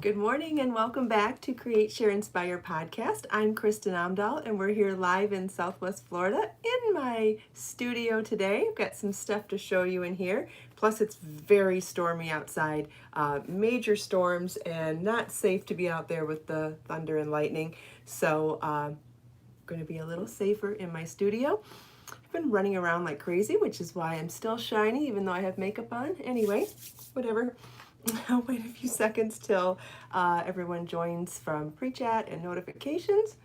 Good morning and welcome back to Create, Share, Inspire podcast. I'm Kristin Omdahl and we're here live in Southwest Florida in my studio today. I've got some stuff to show you in here. Plus it's very stormy outside, major storms, and not safe to be out there with the thunder and lightning. So I'm going to be a little safer in my studio. I've been running around like crazy, which is why I'm still shiny even though I have makeup on. Anyway, whatever. I'll wait a few seconds till everyone joins from pre-chat and notifications.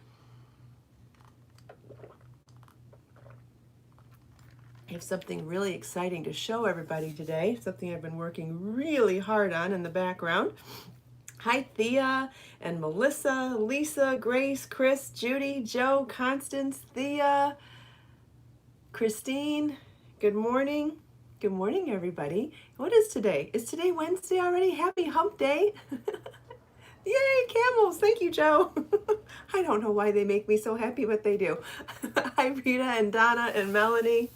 I have something really exciting to show everybody today, something I've been working really hard on in the background. Hi Thea and Melissa, Lisa, Grace, Chris, Judy, Joe, Constance, Thea, Christine, good morning. Good morning, everybody. What is today? Is today Wednesday already? Happy hump day. Yay, camels. Thank you, Joe. I don't know why they make me so happy, but they do. Hi, Rita and Donna and Melanie.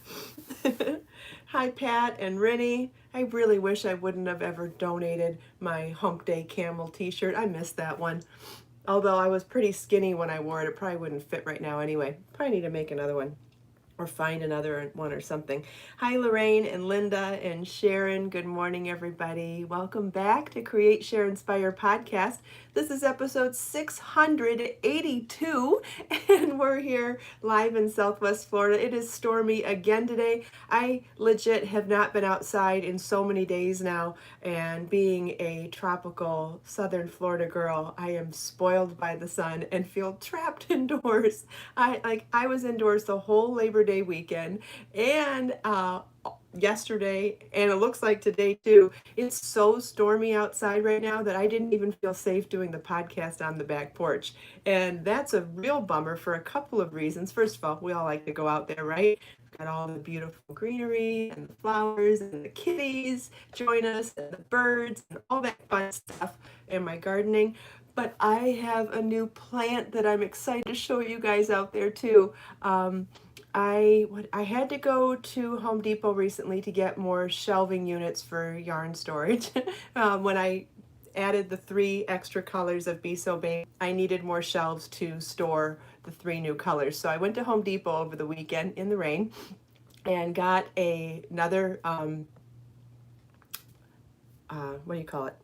Hi, Pat and Rennie. I really wish I wouldn't have ever donated my hump day camel t-shirt. I missed that one. Although I was pretty skinny when I wore it, it probably wouldn't fit right now anyway. Probably need to make another one. Or find another one or something. Hi, Lorraine and Linda and Sharon. Good morning, everybody. Welcome back to Create, Share, Inspire podcast. This is episode 682, and we're here live in Southwest Florida. It is stormy again today. I legit have not been outside in so many days now, and being a tropical Southern Florida girl, I am spoiled by the sun and feel trapped indoors. I was indoors the whole Labor Day weekend and yesterday, and it looks like today too. It's so stormy outside right now that I didn't even feel safe doing the podcast on the back porch, and that's a real bummer for a couple of reasons. First of all, we all like to go out there, right? Got all the beautiful greenery and the flowers and the kitties join us and the birds and all that fun stuff in my gardening. But I have a new plant that I'm excited to show you guys out there too. I had to go to Home Depot recently to get more shelving units for yarn storage. When I added the 3 extra colors of Be So Babe, I needed more shelves to store the 3 new colors. So I went to Home Depot over the weekend in the rain and got another, what do you call it?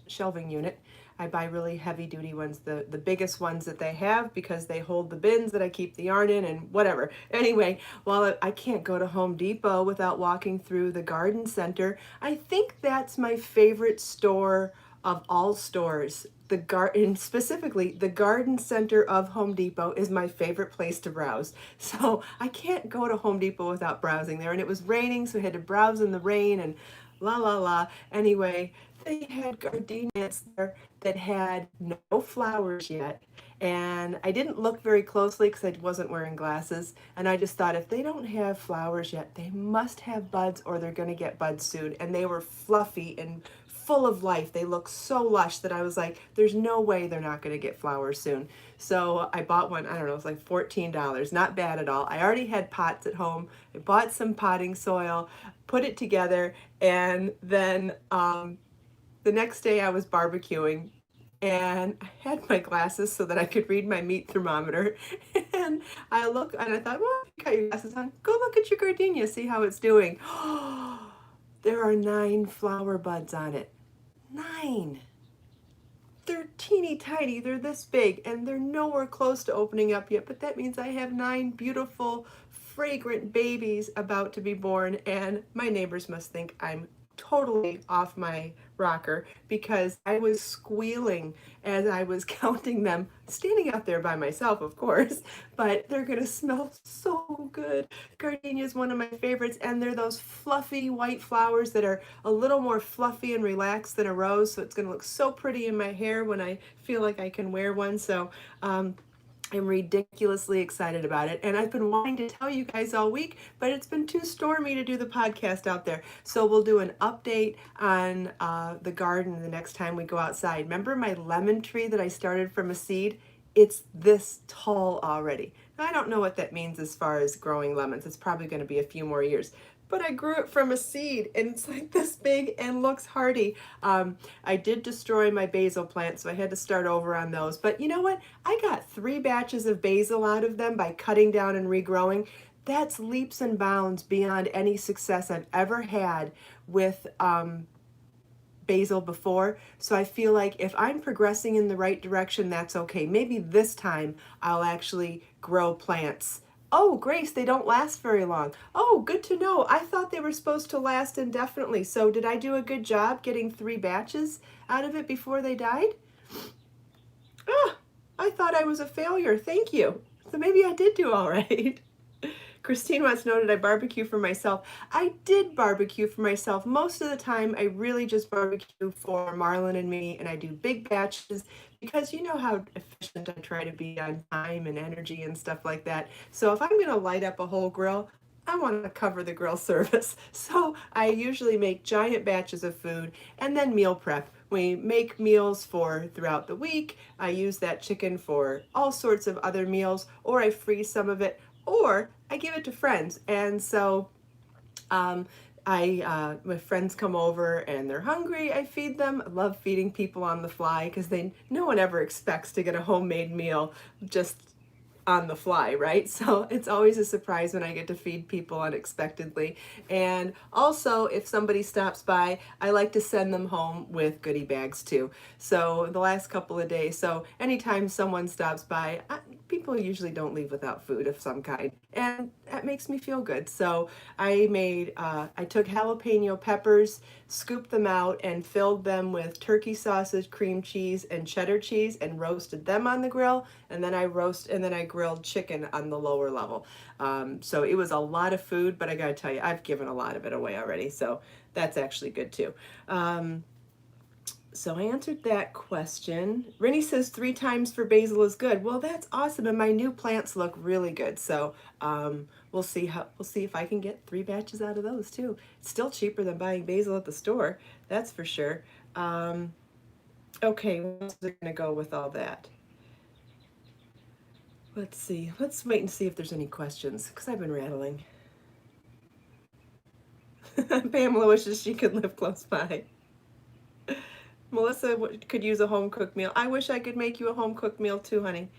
Shelving unit. I buy really heavy duty ones, the biggest ones that they have, because they hold the bins that I keep the yarn in and whatever. Anyway, while I can't go to Home Depot without walking through the garden center, I think that's my favorite store of all stores. The garden, specifically the garden center of Home Depot, is my favorite place to browse. So I can't go to Home Depot without browsing there. And it was raining, so I had to browse in the rain and la la la. Anyway, they had gardenias there that had no flowers yet. And I didn't look very closely because I wasn't wearing glasses. And I just thought, if they don't have flowers yet, they must have buds or they're going to get buds soon. And they were fluffy and full of life. They look so lush that I was like, there's no way they're not going to get flowers soon. So I bought one. I don't know, it was like $14. Not bad at all. I already had pots at home. I bought some potting soil, put it together, and then the next day I was barbecuing and I had my glasses so that I could read my meat thermometer. And I look and I thought, well, you got your glasses on. Go look at your gardenia, see how it's doing. There are 9 flower buds on it. 9. They're teeny tiny. They're this big and they're nowhere close to opening up yet. But that means I have 9 beautiful, fragrant babies about to be born. And my neighbors must think I'm totally off my rocker because I was squealing as I was counting them, standing out there by myself, of course, but they're gonna smell so good. Gardenia is one of my favorites, and they're those fluffy white flowers that are a little more fluffy and relaxed than a rose, so it's gonna look so pretty in my hair when I feel like I can wear one. So I'm ridiculously excited about it, and I've been wanting to tell you guys all week, but it's been too stormy to do the podcast out there. So we'll do an update on the garden the next time we go outside. Remember my lemon tree that I started from a seed? It's this tall already. Now, I don't know what that means as far as growing lemons. It's probably going to be a few more years, but I grew it from a seed and it's like this big and looks hardy. I did destroy my basil plant, so I had to start over on those. But you know what? I got 3 batches of basil out of them by cutting down and regrowing. That's leaps and bounds beyond any success I've ever had with basil before. So I feel like if I'm progressing in the right direction, that's okay. Maybe this time I'll actually grow plants. Oh, Grace, they don't last very long. Oh, good to know. I thought they were supposed to last indefinitely. So did I do a good job getting 3 batches out of it before they died? Ah, I thought I was a failure. Thank you. So maybe I did do all right. Christine wants to know, did I barbecue for myself? I did barbecue for myself. Most of the time, I really just barbecue for Marlon and me, and I do big batches because you know how efficient I try to be on time and energy and stuff like that. So if I'm going to light up a whole grill, I want to cover the grill service. So I usually make giant batches of food and then meal prep. We make meals for throughout the week. I use that chicken for all sorts of other meals, or I freeze some of it, or I give it to friends. And so my friends come over and they're hungry, I feed them. I love feeding people on the fly because no one ever expects to get a homemade meal just on the fly, right? So it's always a surprise when I get to feed people unexpectedly. And also, if somebody stops by, I like to send them home with goodie bags too. So the last couple of days, so anytime someone stops by, people usually don't leave without food of some kind, and that makes me feel good. So I took jalapeno peppers, scooped them out, and filled them with turkey sausage, cream cheese, and cheddar cheese, and roasted them on the grill. And then I grilled chicken on the lower level. So it was a lot of food, but I gotta tell you, I've given a lot of it away already. So that's actually good too. So I answered that question. Rennie says 3 times for basil is good. Well, that's awesome, and my new plants look really good. So we'll see if I can get 3 batches out of those too. It's still cheaper than buying basil at the store, that's for sure. Okay, what's it gonna go with all that? Let's see. Let's wait and see if there's any questions because I've been rattling. Pamela wishes she could live close by. Melissa could use a home cooked meal. I wish I could make you a home cooked meal too, honey.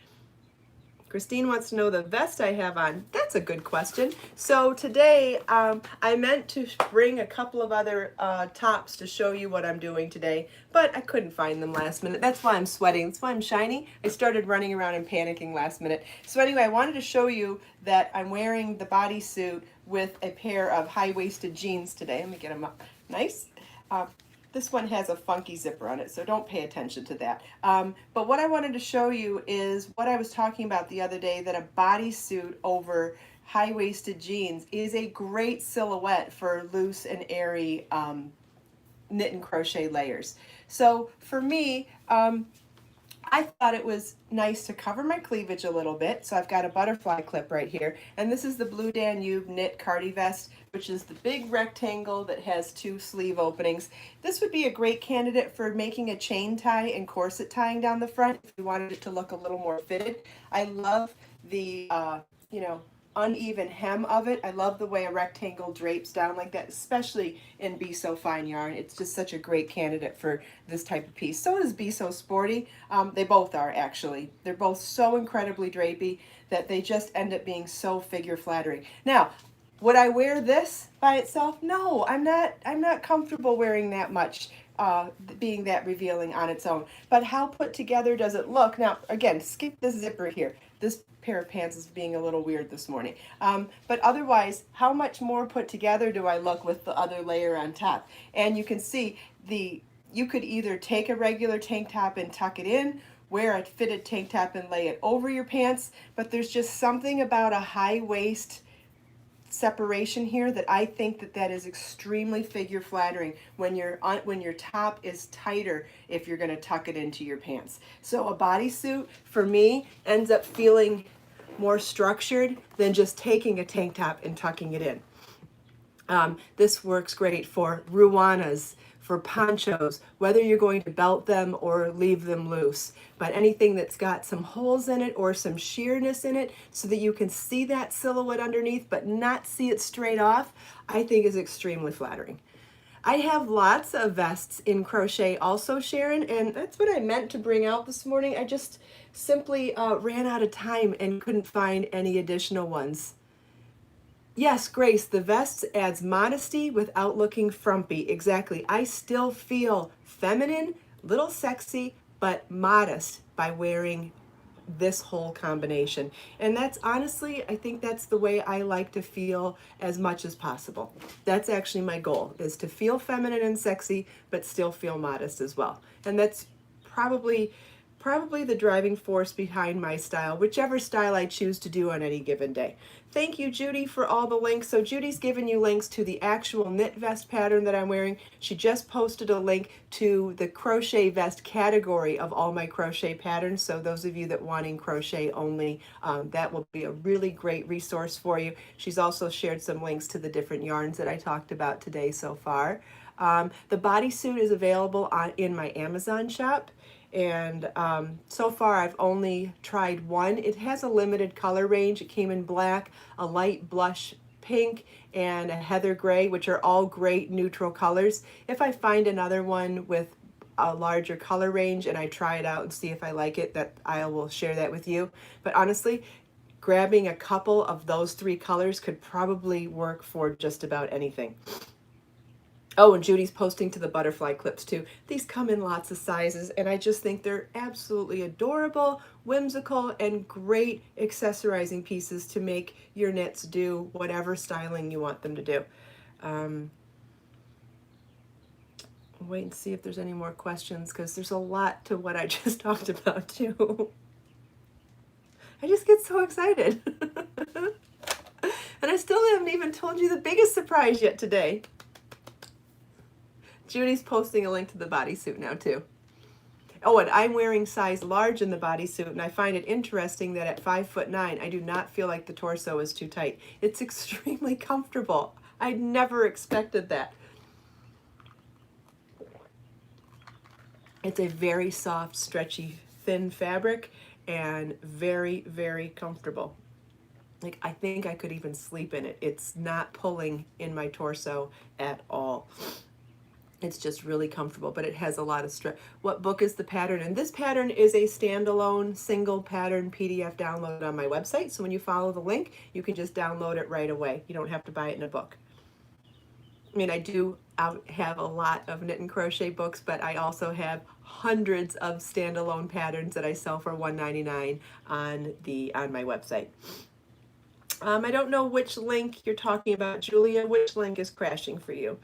Christine wants to know the vest I have on. That's a good question. So today, I meant to bring a couple of other tops to show you what I'm doing today, but I couldn't find them last minute. That's why I'm sweating. That's why I'm shiny. I started running around and panicking last minute. So anyway, I wanted to show you that I'm wearing the bodysuit with a pair of high-waisted jeans today. Let me get them up. Nice. This one has a funky zipper on it, so don't pay attention to that. But what I wanted to show you is what I was talking about the other day, that a bodysuit over high-waisted jeans is a great silhouette for loose and airy knit and crochet layers. So for me, I thought it was nice to cover my cleavage a little bit. So I've got a butterfly clip right here. And this is the Blue Danube knit cardi vest, which is the big rectangle that has 2 sleeve openings. This would be a great candidate for making a chain tie and corset tying down the front if you wanted it to look a little more fitted. I love the, uneven hem of it. I love the way a rectangle drapes down like that, especially in Be So Fine yarn. It's just such a great candidate for this type of piece. So is Be So Sporty. They both are, actually. They're both so incredibly drapey that they just end up being so figure flattering. Now, would I wear this by itself? No, I'm not comfortable wearing that much, being that revealing on its own. But how put together does it look? Now, again, skip the zipper here. This pair of pants is being a little weird this morning. But otherwise, how much more put together do I look with the other layer on top? And you can see you could either take a regular tank top and tuck it in, wear a fitted tank top and lay it over your pants, but there's just something about a high waist separation here that I think that is extremely figure flattering when your top is tighter if you're going to tuck it into your pants. So a bodysuit for me ends up feeling more structured than just taking a tank top and tucking it in. This works great for Ruanas, for ponchos, whether you're going to belt them or leave them loose. But anything that's got some holes in it or some sheerness in it so that you can see that silhouette underneath but not see it straight off, I think is extremely flattering. I have lots of vests in crochet also, Sharon, and that's what I meant to bring out this morning. I just simply ran out of time and couldn't find any additional ones. Yes, Grace, the vest adds modesty without looking frumpy. Exactly. I still feel feminine, little sexy, but modest by wearing this whole combination. And that's honestly, I think that's the way I like to feel as much as possible. That's actually my goal, is to feel feminine and sexy, but still feel modest as well. And that's probably the driving force behind my style, whichever style I choose to do on any given day. Thank you, Judy, for all the links. So Judy's given you links to the actual knit vest pattern that I'm wearing. She just posted a link to the crochet vest category of all my crochet patterns. So those of you that wanting crochet only, that will be a really great resource for you. She's also shared some links to the different yarns that I talked about today so far. The bodysuit is available in my Amazon shop. And so far I've only tried one. It has a limited color range. It came in black, a light blush pink, and a heather gray, which are all great neutral colors. If I find another one with a larger color range and I try it out and see if I like it, that I will share that with you. But honestly, grabbing a couple of those 3 colors could probably work for just about anything. Oh, and Judy's posting to the butterfly clips too. These come in lots of sizes, and I just think they're absolutely adorable, whimsical, and great accessorizing pieces to make your knits do whatever styling you want them to do. Wait and see if there's any more questions, because there's a lot to what I just talked about too. I just get so excited. And I still haven't even told you the biggest surprise yet today. Judy's posting a link to the bodysuit now too. Oh, and I'm wearing size large in the bodysuit, and I find it interesting that at 5'9", I do not feel like the torso is too tight. It's extremely comfortable. I never expected that. It's a very soft, stretchy, thin fabric and very, very comfortable. Like, I think I could even sleep in it. It's not pulling in my torso at all. It's just really comfortable, but it has a lot of stretch. What book is the pattern? And this pattern is a standalone single pattern PDF download on my website. So when you follow the link, you can just download it right away. You don't have to buy it in a book. I mean, I do have a lot of knit and crochet books, but I also have hundreds of standalone patterns that I sell for $1.99 on my website. I don't know which link you're talking about, Julia. Which link is crashing for you?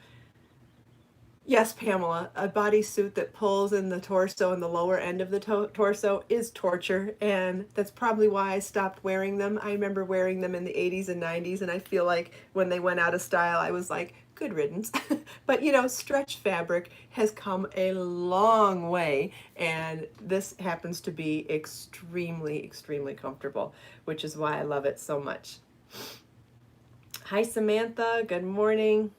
Yes, Pamela, a bodysuit that pulls in the torso and the lower end of the torso is torture, and that's probably why I stopped wearing them. I remember wearing them in the 80s and 90s, and I feel like when they went out of style, I was like, good riddance. But you know, stretch fabric has come a long way, and this happens to be extremely, extremely comfortable, which is why I love it so much. Hi, Samantha. Good morning.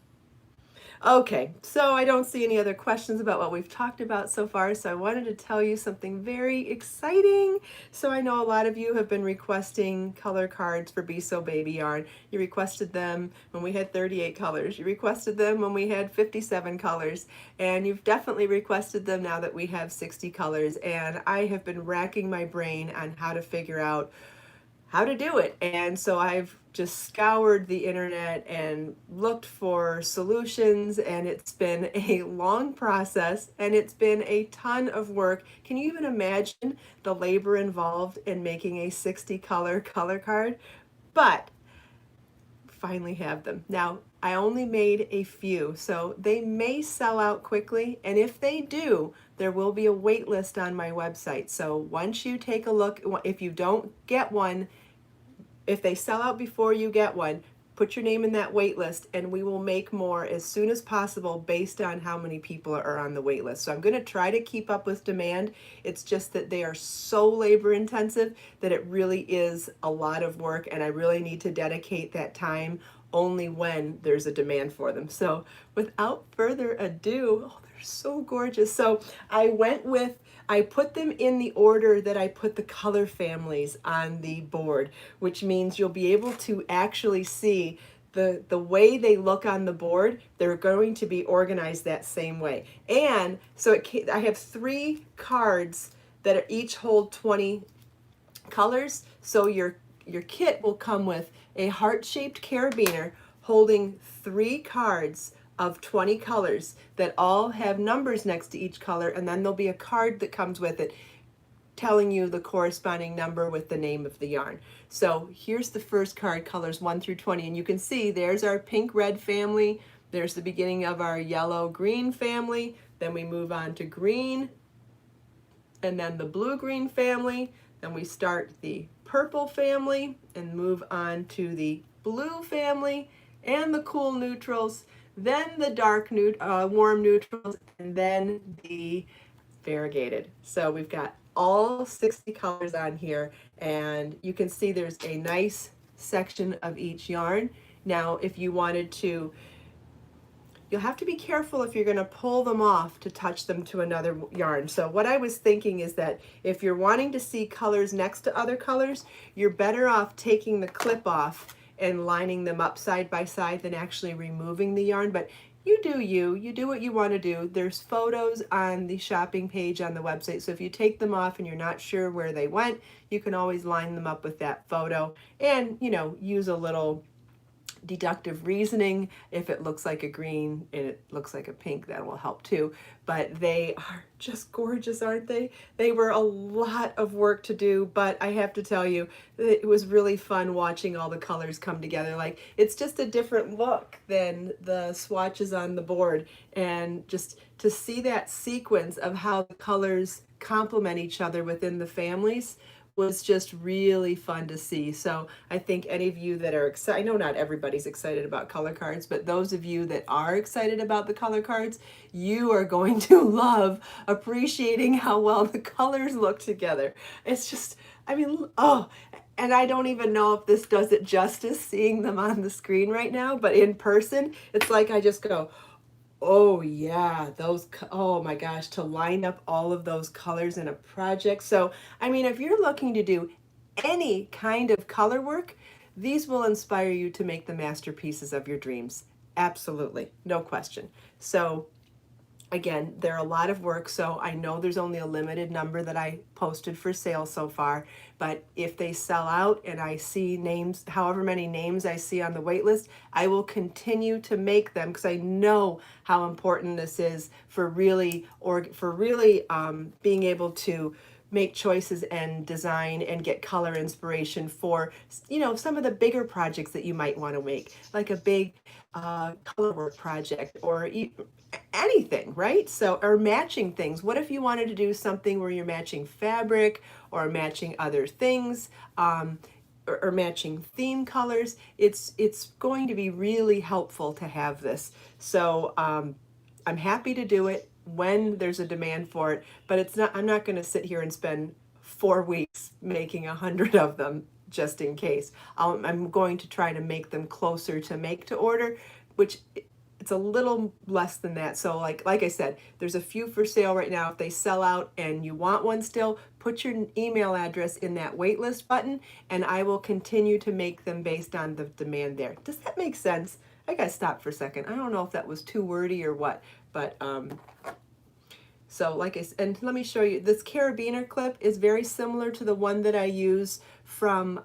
Okay, so I don't see any other questions about what we've talked about so far, so I wanted to tell you something very exciting. So I know a lot of you have been requesting color cards for Be So Baby yarn. You requested them when we had 38 colors. You requested them when we had 57 colors, and you've definitely requested them now that we have 60 colors, and I have been racking my brain on how to figure out how to do it. And so I've just scoured the internet and looked for solutions, and it's been a long process and it's been a ton of work. Can you even imagine the labor involved in making a 60 color card? But finally have them. Now, I only made a few, so they may sell out quickly, and if they do, there will be a wait list on my website. So once you take a look, if you don't get one, if they sell out before you get one, put your name in that wait list, and we will make more as soon as possible based on how many people are on the wait list. So I'm going to try to keep up with demand. It's just that they are so labor intensive that it really is a lot of work, and I really need to dedicate that time only when there's a demand for them. So without further ado, oh, they're so gorgeous. So I put them in the order that I put the color families on the board, which means you'll be able to actually see the way they look on the board. They're going to be organized that same way. And so I have 3 cards that are each hold 20 colors. So your kit will come with a heart-shaped carabiner holding 3 cards of 20 colors that all have numbers next to each color, and then there'll be a card that comes with it telling you the corresponding number with the name of the yarn. So here's the first card, colors 1 through 20, and you can see there's our pink-red family, there's the beginning of our yellow-green family, then we move on to green, and then the blue-green family, then we start the purple family and move on to the blue family and the cool neutrals, then the warm neutrals, and then the variegated. So we've got all 60 colors on here, and you can see there's a nice section of each yarn. Now, if you wanted to, you'll have to be careful if you're going to pull them off to touch them to another yarn. So what I was thinking is that if you're wanting to see colors next to other colors, you're better off taking the clip off and lining them up side by side than actually removing the yarn. But you do what you want to do. There's photos on the shopping page on the website, so if you take them off and you're not sure where they went, you can always line them up with that photo and, you know, use a little deductive reasoning. If it looks like a green and it looks like a pink, that will help too. But they are just gorgeous, aren't they? They were a lot of work to do, but I have to tell you, it was really fun watching all the colors come together. Like, it's just a different look than the swatches on the board, and just to see that sequence of how the colors complement each other within the families was just really fun to see. So I think any of you that are excited, I know not everybody's excited about color cards, but those of you that are excited about the color cards, you are going to love appreciating how well the colors look together. It's just, I mean, oh, and I don't even know if this does it justice seeing them on the screen right now, but in person, it's like I just go, oh yeah, oh my gosh, to line up all of those colors in a project. So, I mean, if you're looking to do any kind of color work, these will inspire you to make the masterpieces of your dreams. Absolutely, no question. So, again, they're a lot of work, so I know there's only a limited number that I posted for sale so far, but if they sell out and I see names, however many names I see on the wait list, I will continue to make them because I know how important this is for really being able to make choices and design and get color inspiration for, you know, some of the bigger projects that you might want to make, like a big color work project or anything, right? So, or matching things. What if you wanted to do something where you're matching fabric or matching other things, or matching theme colors? It's going to be really helpful to have this. So I'm happy to do it when there's a demand for it, but it's not, I'm not going to sit here and spend 4 weeks making 100 of them just in case. I'm going to try to make them closer to make to order, which it's a little less than that. So like I said, there's a few for sale right now. If they sell out and you want one still, put your email address in that waitlist button and I will continue to make them based on the demand there. Does that make sense? I gotta stop for a second. I don't know if that was too wordy or what, but so like I said, and let me show you, this carabiner clip is very similar to the one that I use from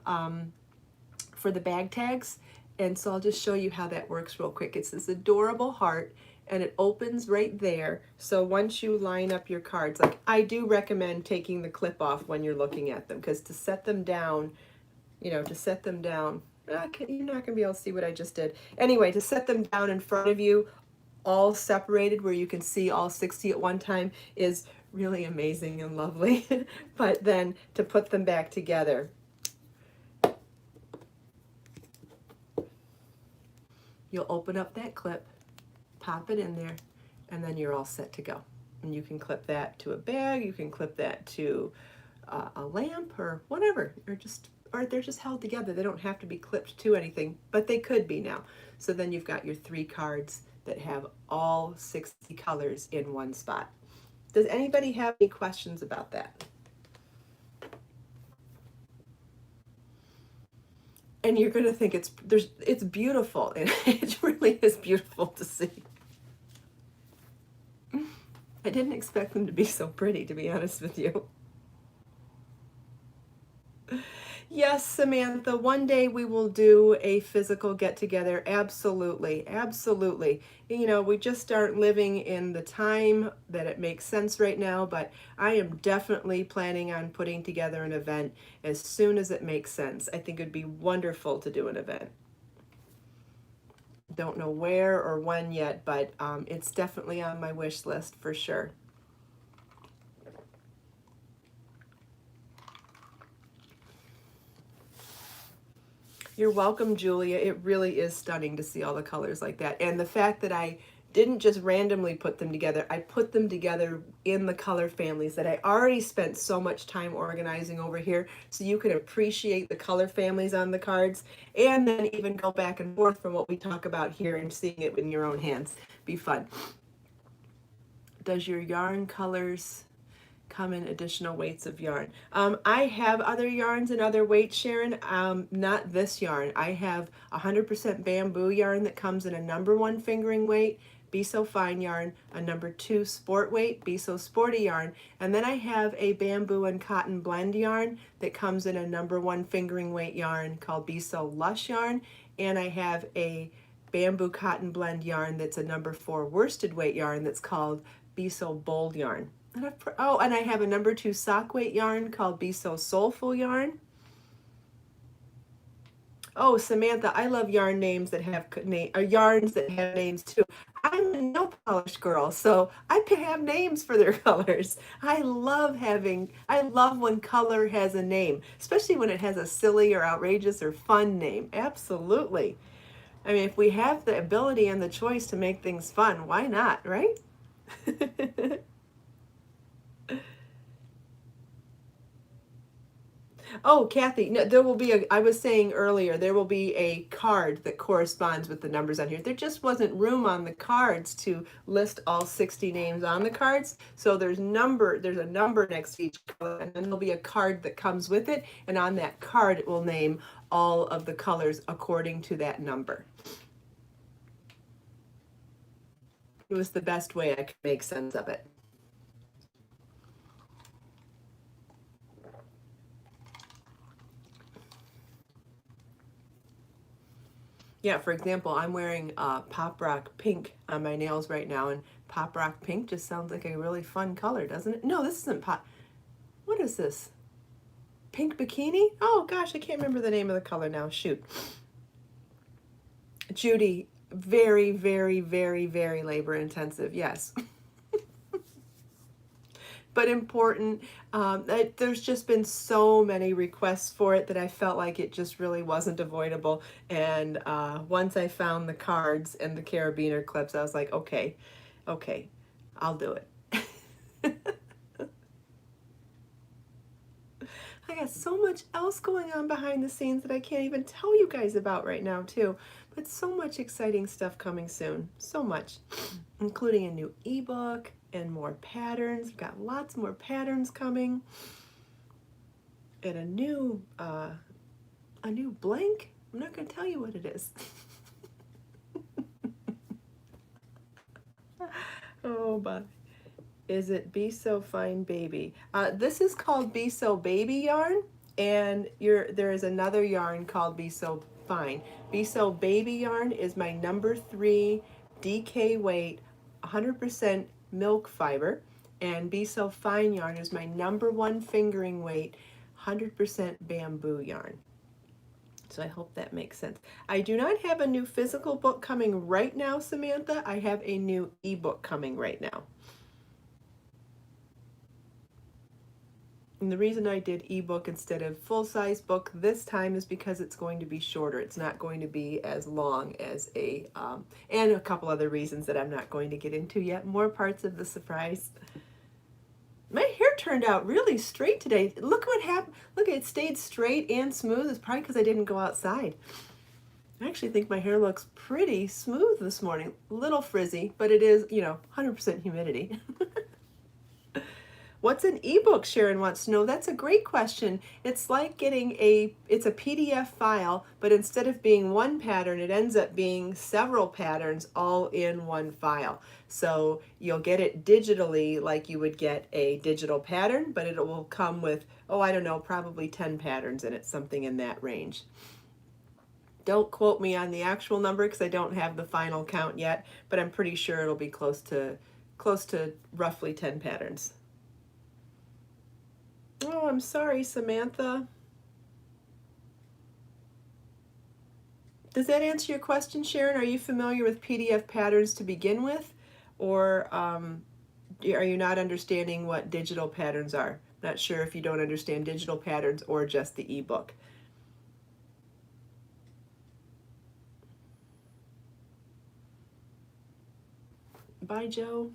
for the bag tags. And so I'll just show you how that works real quick. It's this adorable heart and it opens right there. So once you line up your cards, like I do recommend taking the clip off when you're looking at them, because to set them down, you know, you're not gonna be able to see what I just did. Anyway, to set them down in front of you, all separated where you can see all 60 at one time is really amazing and lovely. But then to put them back together, you'll open up that clip, pop it in there, and then you're all set to go. And you can clip that to a bag, you can clip that to a lamp or whatever, or they're just held together. They don't have to be clipped to anything, but they could be now. So then you've got your 3 cards that have all 60 colors in one spot. Does anybody have any questions about that? And you're going to think it's beautiful, and it really is beautiful to see. I didn't expect them to be so pretty, to be honest with you. Yes, Samantha, one day we will do a physical get together. Absolutely, absolutely. You know, we just aren't living in the time that it makes sense right now, but I am definitely planning on putting together an event as soon as it makes sense. I think it'd be wonderful to do an event. Don't know where or when yet, but it's definitely on my wish list for sure. You're welcome, Julia. It really is stunning to see all the colors like that. And the fact that I didn't just randomly put them together, I put them together in the color families that I already spent so much time organizing over here, so you can appreciate the color families on the cards and then even go back and forth from what we talk about here and seeing it in your own hands. Be fun. Does your yarn colors come in additional weights of yarn? I have other yarns and other weights, Sharon. Not this yarn. I have 100% bamboo yarn that comes in a #1 fingering weight, Be So Fine yarn, a #2 sport weight, Be So Sporty yarn, and then I have a bamboo and cotton blend yarn that comes in a #1 fingering weight yarn called Be So Lush yarn, and I have a bamboo cotton blend yarn that's a #4 worsted weight yarn that's called Be So Bold yarn. And I have a #2 sock weight yarn called Be So Soulful yarn. Oh, Samantha, I love yarn names that have yarns that have names too. I'm a nail polish girl, so I can have names for their colors. I love when color has a name, especially when it has a silly or outrageous or fun name. Absolutely. I mean, if we have the ability and the choice to make things fun, why not, right? Oh, Kathy, no, there will be I was saying earlier, there will be a card that corresponds with the numbers on here. There just wasn't room on the cards to list all 60 names on the cards. So there's a number next to each color, and then there'll be a card that comes with it. And on that card, it will name all of the colors according to that number. It was the best way I could make sense of it. Yeah, for example, I'm wearing Pop Rock Pink on my nails right now, and Pop Rock Pink just sounds like a really fun color, doesn't it? No, this isn't Pop. What is this? Pink Bikini? Oh gosh, I can't remember the name of the color now. Shoot. Judy, very, very, very, very labor intensive. Yes. But important. There's just been so many requests for it that I felt like it just really wasn't avoidable. And once I found the cards and the carabiner clips, I was like, okay, I'll do it. I got so much else going on behind the scenes that I can't even tell you guys about right now, too. But so much exciting stuff coming soon. So much, including a new ebook and more patterns. We've got lots more patterns coming. And a new blank. I'm not going to tell you what it is. Oh, but is it Be So Fine Baby? This is called Be So Baby yarn, and there is another yarn called Be So Fine. Be So Baby yarn is my #3 DK weight, 100% milk fiber, and Be So Fine yarn is my #1 fingering weight, 100% bamboo yarn. So I hope that makes sense. I do not have a new physical book coming right now, Samantha. I have a new ebook coming right now. And the reason I did ebook instead of full-size book this time is because it's going to be shorter. It's not going to be as long as and a couple other reasons that I'm not going to get into yet. More parts of the surprise. My hair turned out really straight today. Look what happened. Look, it stayed straight and smooth. It's probably because I didn't go outside. I actually think my hair looks pretty smooth this morning. A little frizzy, but it is, 100% humidity. What's an ebook? Sharon wants to know. That's a great question. It's like getting it's a PDF file, but instead of being one pattern, it ends up being several patterns all in one file. So you'll get it digitally like you would get a digital pattern, but it will come with, oh, I don't know, probably 10 patterns in it, something in that range. Don't quote me on the actual number because I don't have the final count yet, but I'm pretty sure it'll be close to roughly 10 patterns. Oh, I'm sorry, Samantha. Does that answer your question, Sharon? Are you familiar with PDF patterns to begin with? Or are you not understanding what digital patterns are? Not sure if you don't understand digital patterns or just the ebook. Bye, Joe.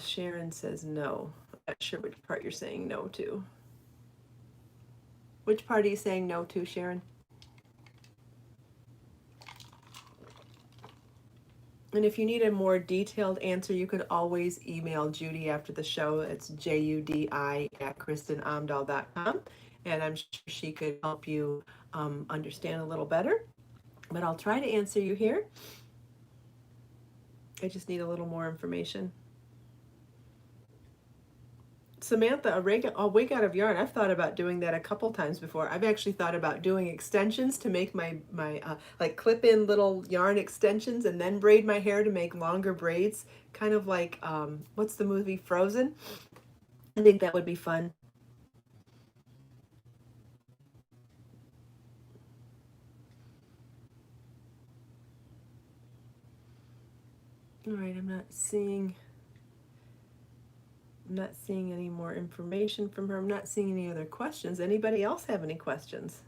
Sharon says no. I'm not sure which part you're saying no to. Which part are you saying no to, Sharon? And if you need a more detailed answer, you could always email Judy after the show. It's judi@kristinomdahl.com. And I'm sure she could help you understand a little better. But I'll try to answer you here. I just need a little more information. Samantha, a wig out of yarn. I've thought about doing that a couple times before. I've actually thought about doing extensions to make my like clip in little yarn extensions and then braid my hair to make longer braids, kind of like what's the movie Frozen? I think that would be fun. All right, I'm not seeing any more information from her. I'm not seeing any other questions. Anybody else have any questions?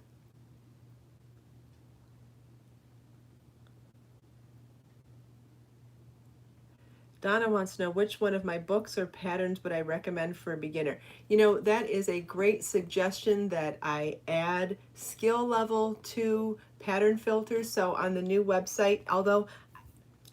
Donna wants to know which one of my books or patterns would I recommend for a beginner. That is a great suggestion that I add skill level to pattern filters. So on the new website, although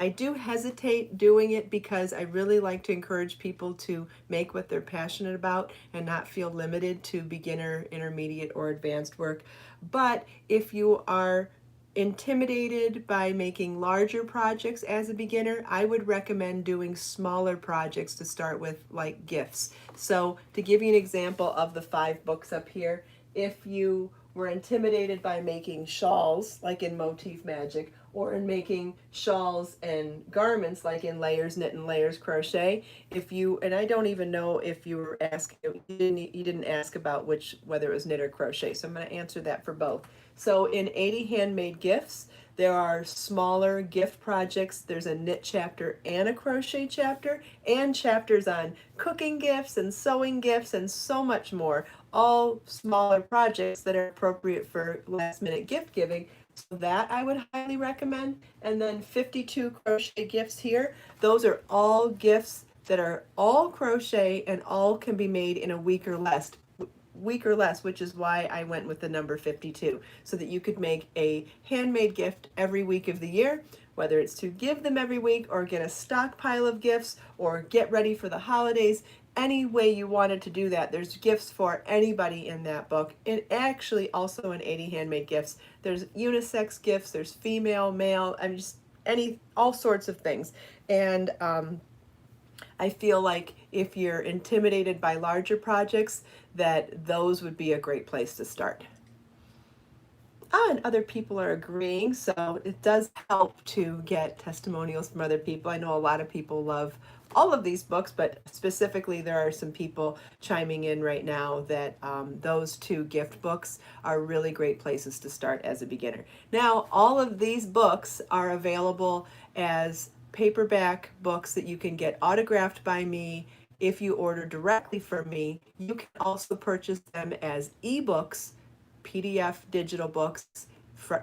I do hesitate doing it because I really like to encourage people to make what they're passionate about and not feel limited to beginner, intermediate, or advanced work. But if you are intimidated by making larger projects as a beginner, I would recommend doing smaller projects to start with, like gifts. So to give you an example of the 5 books up here, if you were intimidated by making shawls, like in Motif Magic, or in making shawls and garments, like in Layers Knit and Layers Crochet, and I don't even know if you were asking, you didn't ask about whether it was knit or crochet, so I'm going to answer that for both. So in 80 Handmade Gifts, there are smaller gift projects. There's a knit chapter and a crochet chapter, and chapters on cooking gifts and sewing gifts and so much more. All smaller projects that are appropriate for last minute gift giving. So that I would highly recommend. And then 52 crochet gifts here. Those are all gifts that are all crochet and all can be made in a week or less, which is why I went with the number 52, so that you could make a handmade gift every week of the year, whether it's to give them every week or get a stockpile of gifts or get ready for the holidays. Any way you wanted to do that, there's gifts for anybody in that book. And actually also in 80 Handmade Gifts, there's unisex gifts, there's female, male, all sorts of things. And I feel like if you're intimidated by larger projects, that those would be a great place to start. And other people are agreeing, so it does help to get testimonials from other people. I know a lot of people love all of these books, but specifically there are some people chiming in right now that those 2 gift books are really great places to start as a beginner. Now, all of these books are available as paperback books that you can get autographed by me. If you order directly from me, you can also purchase them as ebooks, PDF digital books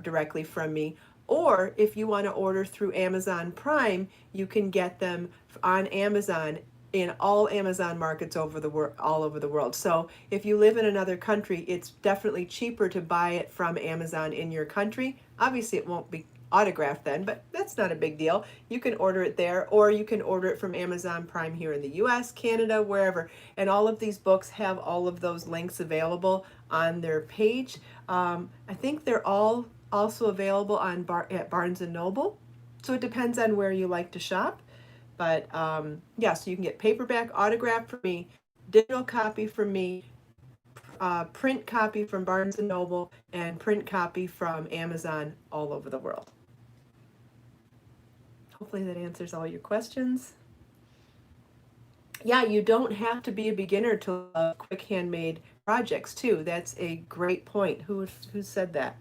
directly from me. Or if you want to order through Amazon Prime, you can get them on Amazon in all Amazon markets over the world, all over the world. So if you live in another country, it's definitely cheaper to buy it from Amazon in your country. Obviously, it won't be autographed then, but that's not a big deal. You can order it there, or you can order it from Amazon Prime here in the US, Canada, wherever. And all of these books have all of those links available on their page. I think they're all also available on at Barnes and Noble. So it depends on where you like to shop. But yeah, so you can get paperback autograph from me, digital copy from me, print copy from Barnes and Noble, and print copy from Amazon all over the world. Hopefully that answers all your questions. Yeah, you don't have to be a beginner to love quick handmade projects too. That's a great point. Who said that?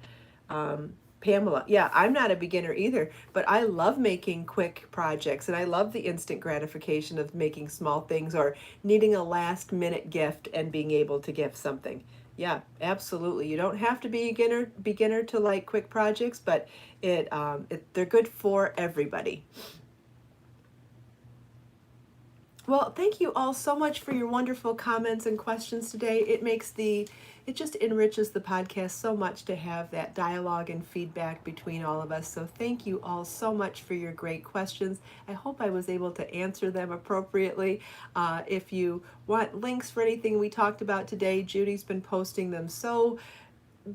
Pamela. Yeah, I'm not a beginner either, but I love making quick projects, and I love the instant gratification of making small things or needing a last minute gift and being able to gift something. Yeah, absolutely. You don't have to be a beginner to like quick projects, but they're good for everybody. Well, thank you all so much for your wonderful comments and questions today. It just enriches the podcast so much to have that dialogue and feedback between all of us. So thank you all so much for your great questions. I hope I was able to answer them appropriately. If you want links for anything we talked about today, Judy's been posting them so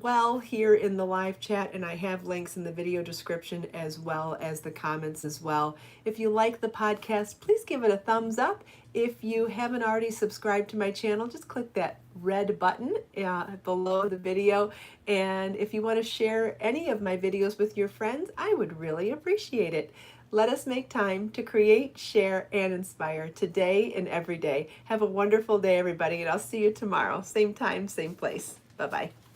well here in the live chat, and I have links in the video description as well as the comments as well. If you like the podcast, please give it a thumbs up. If you haven't already subscribed to my channel, just click that red button below the video. And if you want to share any of my videos with your friends, I would really appreciate it. Let us make time to create, share, and inspire today and every day. Have a wonderful day, everybody, and I'll see you tomorrow. Same time, same place. Bye-bye.